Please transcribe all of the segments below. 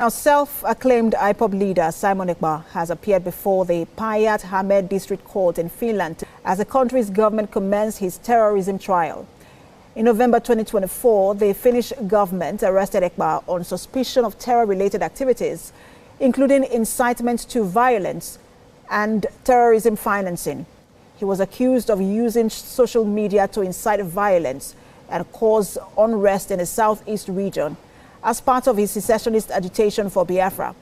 Now, self-acclaimed IPOB leader Simon Ekpa has appeared before the Päijät-Häme District Court in Finland as the country's government commenced his terrorism trial. In November 2024, the Finnish government arrested Ekpa on suspicion of terror-related activities, including incitement to violence and terrorism financing. He was accused of using social media to incite violence and cause unrest in the southeast region as part of his secessionist agitation for Biafra.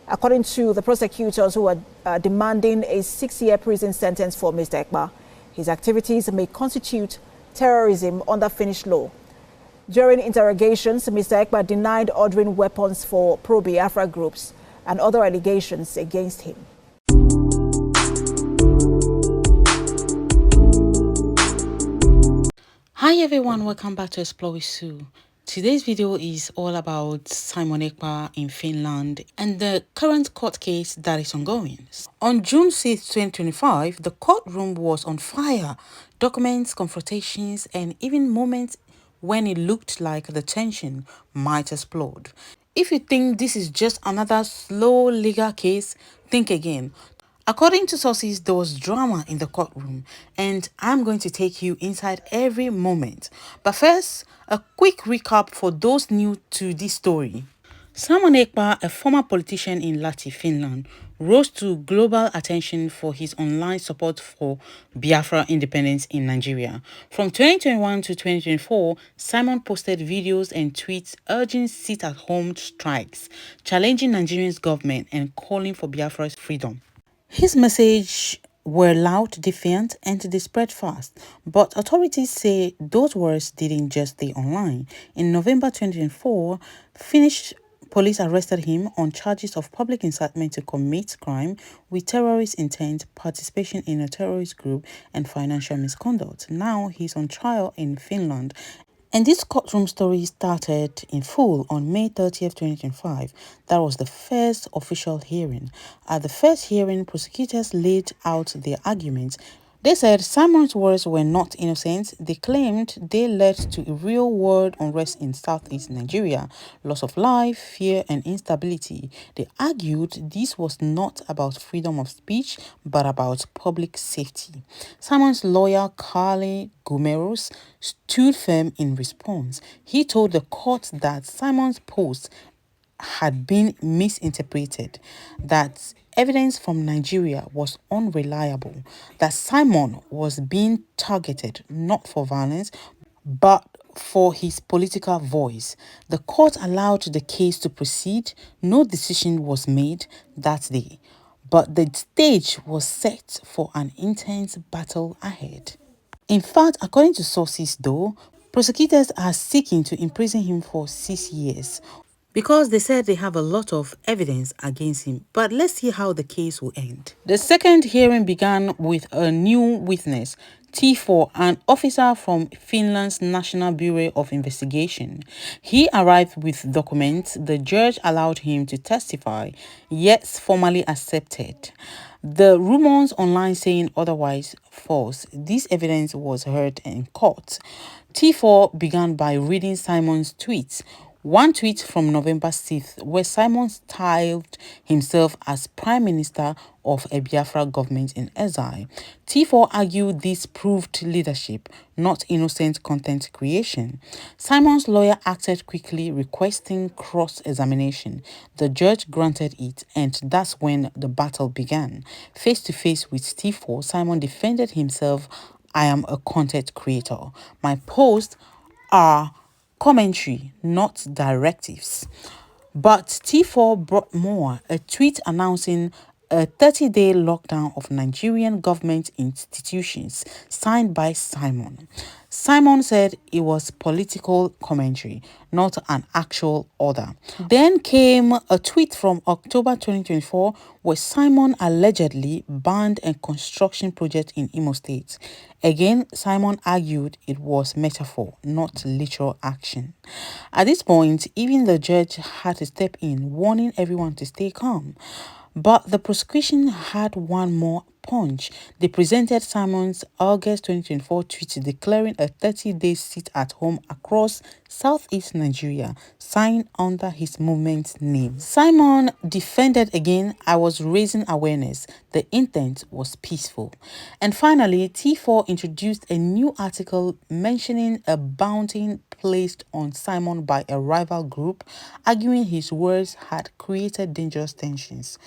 According to the prosecutors who are demanding a 6-year prison sentence for Mr. Ekpa, his activities may constitute terrorism under Finnish law. During interrogations, Mr. Ekpa denied ordering weapons for pro-Biafra groups and other allegations against him. Hi everyone, welcome back to Explorewithsu. Today's video is all about Simon Ekpa in Finland and the current court case that is ongoing. On June 6, 2025, the courtroom was on fire. Documents, confrontations, and even moments when it looked like the tension might explode. If you think this is just another slow legal case, think again. According to sources, there was drama in the courtroom, and I'm going to take you inside every moment. But first, a quick recap for those new to this story. Simon Ekpa, a former politician in Lahti, Finland, rose to global attention for his online support for Biafra independence in Nigeria. From 2021 to 2024, Simon posted videos and tweets urging sit-at-home strikes, challenging Nigeria's government and calling for Biafra's freedom. His message were loud, defiant, and they spread fast. But authorities say those words didn't just stay online. In November 2024, Finnish police arrested him on charges of public incitement to commit crime with terrorist intent, participation in a terrorist group, and financial misconduct. Now he's on trial in Finland. And this courtroom story started in full on May 30th, 2025. That was the first official hearing. At the first hearing, prosecutors laid out their arguments. They said Simon's words were not innocent. They claimed they led to a real-world unrest in southeast Nigeria, loss of life, fear, and instability. They argued this was not about freedom of speech, but about public safety. Simon's lawyer, Carly Gumeros, stood firm in response. He told the court that Simon's post had been misinterpreted, that evidence from Nigeria was unreliable, that Simon was being targeted not for violence, but for his political voice. The court allowed the case to proceed. No decision was made that day, but the stage was set for an intense battle ahead. In fact, according to sources though, prosecutors are seeking to imprison him for 6 years because they said they have a lot of evidence against him. But let's see how the case will end. The second hearing began with a new witness, T4, an officer from Finland's National Bureau of Investigation. He arrived with documents. The judge allowed him to testify, yet formally accepted. The rumors online saying otherwise false. This evidence was heard in court. T4 began by reading Simon's tweets. One tweet from November 6th, where Simon styled himself as Prime Minister of a Biafra government in exile. T4 argued this proved leadership, not innocent content creation. Simon's lawyer acted quickly, requesting cross-examination. The judge granted it, and that's when the battle began. Face to face with T4, Simon defended himself. I am a content creator. My posts are commentary, not directives. But T4 brought more, a tweet announcing a 30-day lockdown of Nigerian government institutions signed by Simon. Simon said it was political commentary, not an actual order. Then came a tweet from October 2024 where Simon allegedly banned a construction project in Imo State. Again, Simon argued it was metaphor, not literal action. At this point, even the judge had to step in, warning everyone to stay calm. But the prosecution had one more Punch, they presented Simon's August 2024 tweet declaring a 30-day sit-at-home across southeast Nigeria, signed under his movement's name. Simon defended again, "I was raising awareness. The intent was peaceful." And finally, T4 introduced a new article mentioning a bounty placed on Simon by a rival group, arguing his words had created dangerous tensions.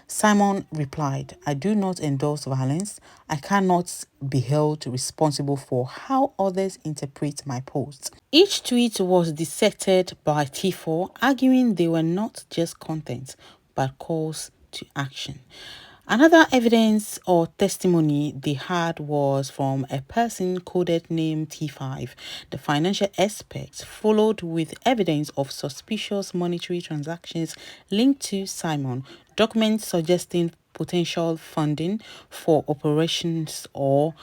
Simon replied, "I do not endorse violence. I cannot be held responsible for how others interpret my posts." Each tweet was dissected by T4, arguing they were not just content, but calls to action. Another evidence or testimony they had was from a person coded name T5, the financial expert, followed with evidence of suspicious monetary transactions linked to Simon, documents suggesting potential funding for operations or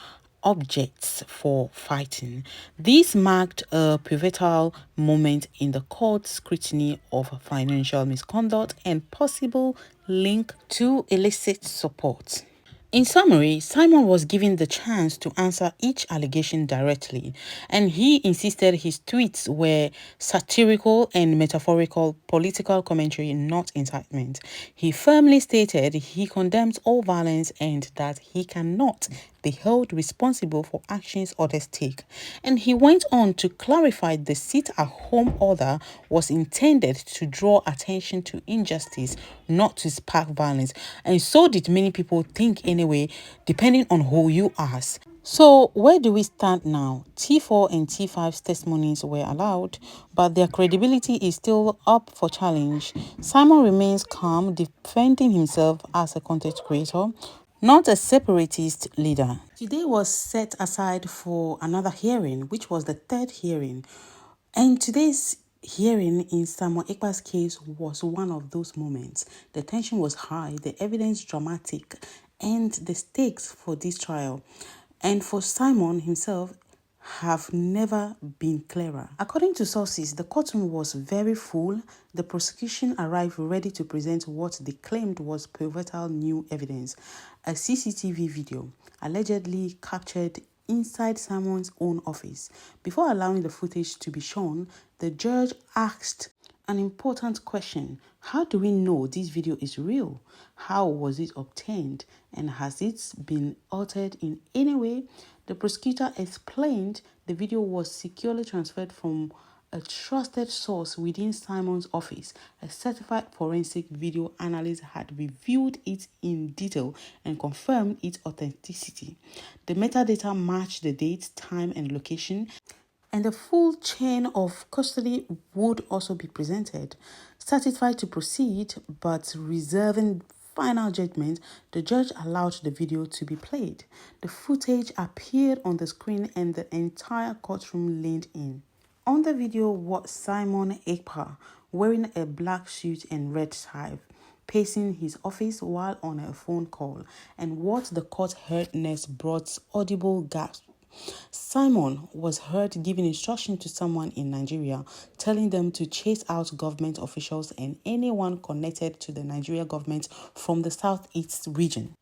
objects for fighting. This marked a pivotal moment in the court's scrutiny of financial misconduct and possible link to illicit support. In summary, Simon was given the chance to answer each allegation directly, and he insisted his tweets were satirical and metaphorical political commentary, not incitement. He firmly stated he condemns all violence and that he cannot be held responsible for actions others take. And he went on to clarify the sit-at-home order was intended to draw attention to injustice, not to spark violence. And so did many people think anyway, depending on who you ask. So where do we stand now? T4 and T5's testimonies were allowed, but their credibility is still up for challenge. Simon remains calm, defending himself as a content creator, not a separatist leader. Today was set aside for another hearing, which was the third hearing. And today's hearing in Simon Ekpa's case was one of those moments. The tension was high, the evidence dramatic, and the stakes for this trial, and for Simon himself, have never been clearer. According to sources, the courtroom was very full. The prosecution arrived ready to present what they claimed was pivotal new evidence, a CCTV video allegedly captured inside Simon's own office. Before allowing the footage to be shown, the judge asked an important question. How do we know this video is real? How was it obtained? And has it been altered in any way? The prosecutor explained the video was securely transferred from a trusted source within Simon's office. A certified forensic video analyst had reviewed it in detail and confirmed its authenticity. The metadata matched the date, time, and location, and the full chain of custody would also be presented. Satisfied to proceed, but reserving final judgment, the judge allowed the video to be played. The footage appeared on the screen and the entire courtroom leaned in. On the video was Simon Ekpa wearing a black suit and red tie, pacing his office while on a phone call, and what the court heard next brought audible gasps. Simon was heard giving instruction to someone in Nigeria, telling them to chase out government officials and anyone connected to the Nigeria government from the southeast region.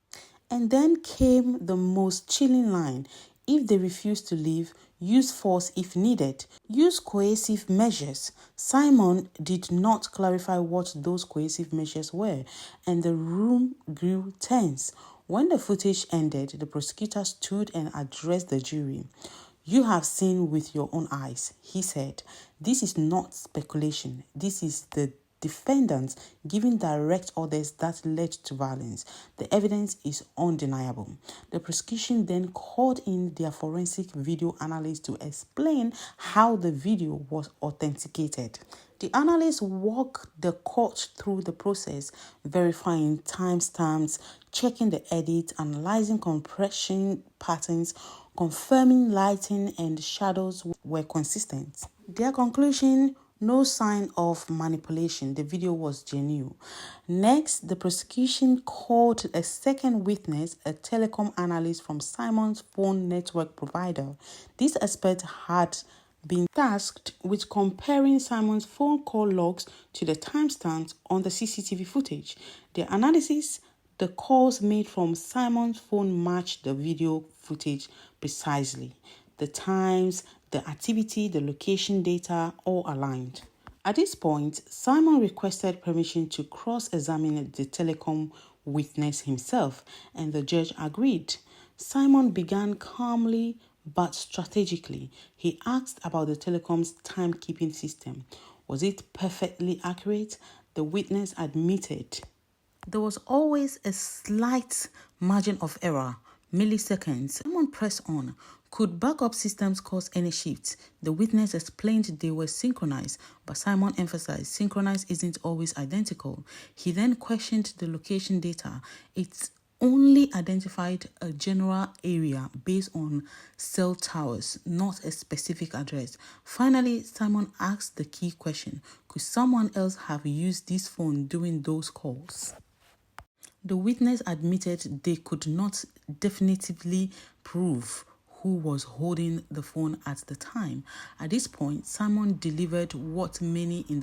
And then came the most chilling line: if they refuse to leave, use force if needed. Use coercive measures. Simon did not clarify what those coercive measures were, and the room grew tense. When the footage ended, the prosecutor stood and addressed the jury. "You have seen with your own eyes," he said. "This is not speculation. This is the defendants giving direct orders that led to violence. The evidence is undeniable." The prosecution then called in their forensic video analyst to explain how the video was authenticated. The analyst walked the court through the process, verifying timestamps, checking the edit, analyzing compression patterns, confirming lighting and shadows were consistent. Their conclusion: no sign of manipulation. The video was genuine. Next, the prosecution called a second witness, a telecom analyst from Simon's phone network provider. This expert had been tasked with comparing Simon's phone call logs to the timestamps on the CCTV footage. The analysis The calls made from Simon's phone matched the video footage precisely. The times, the activity, the location data all aligned. At this point, Simon requested permission to cross-examine the telecom witness himself, and the judge agreed. Simon began calmly but strategically. He asked about the telecom's timekeeping system. Was it perfectly accurate? The witness admitted there was always a slight margin of error, milliseconds. Simon pressed on. Could backup systems cause any shifts? The witness explained they were synchronized, but Simon emphasized synchronized isn't always identical. He then questioned the location data. It's only identified a general area based on cell towers, not a specific address. Finally, Simon asked the key question: could someone else have used this phone during those calls? The witness admitted they could not definitively prove who was holding the phone at the time. At this point, Simon delivered what many in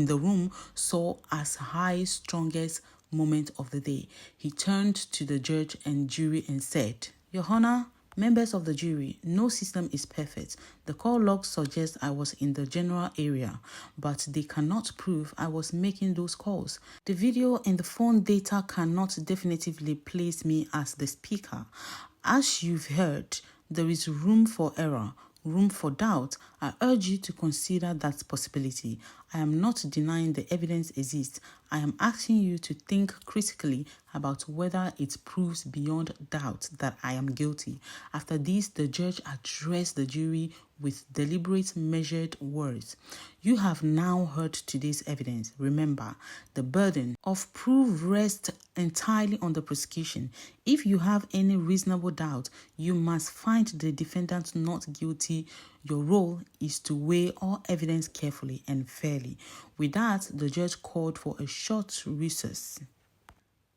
the room saw as high, strongest moment of the day. He turned to the judge and jury and said, "Your Honor, members of the jury, no system is perfect. The call logs suggest I was in the general area, but they cannot prove I was making those calls. The video and the phone data cannot definitively place me as the speaker. As you've heard, there is room for error, room for doubt. I urge you to consider that possibility. I am not denying the evidence exists. I am asking you to think critically about whether it proves beyond doubt that I am guilty." After this, the judge addressed the jury with deliberate, measured words. "You have now heard today's evidence. Remember, the burden of proof rests entirely on the prosecution. If you have any reasonable doubt, you must find the defendant not guilty. Your role is to weigh all evidence carefully and fairly." With that, the judge called for a short recess.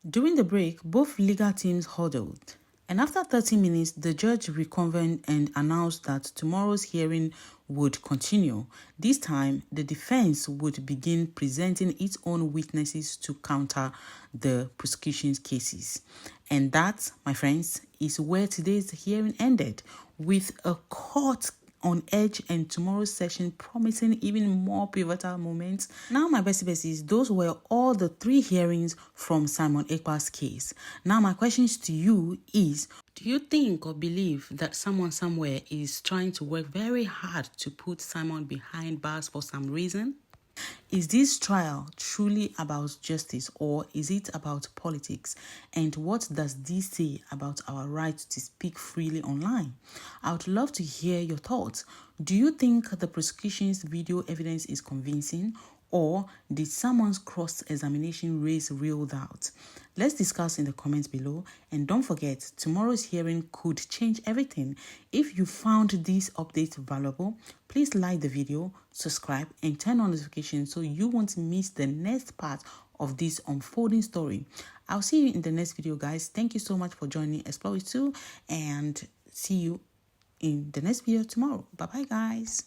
During the break, both legal teams huddled. And after 30 minutes, the judge reconvened and announced that tomorrow's hearing would continue. This time, the defense would begin presenting its own witnesses to counter the prosecution's cases. And that, my friends, is where today's hearing ended, with a court on edge and tomorrow's session promising even more pivotal moments. Now, my besties, those were all the 3 hearings from Simon Ekpa's case. Now, my questions to you is, do you think or believe that someone somewhere is trying to work very hard to put Simon behind bars for some reason? Is this trial truly about justice, or is it about politics? And what does this say about our right to speak freely online? I would love to hear your thoughts. Do you think the prosecution's video evidence is convincing, or did someone's cross-examination raise real doubt? Let's discuss in the comments below, and don't forget, tomorrow's hearing could change everything. If you found this update valuable, please like the video, subscribe, and turn on notifications so you won't miss the next part of this unfolding story. I'll see you in the next video, guys. Thank you so much for joining Explorewithsu, and see you in the next video tomorrow. Bye-bye, guys.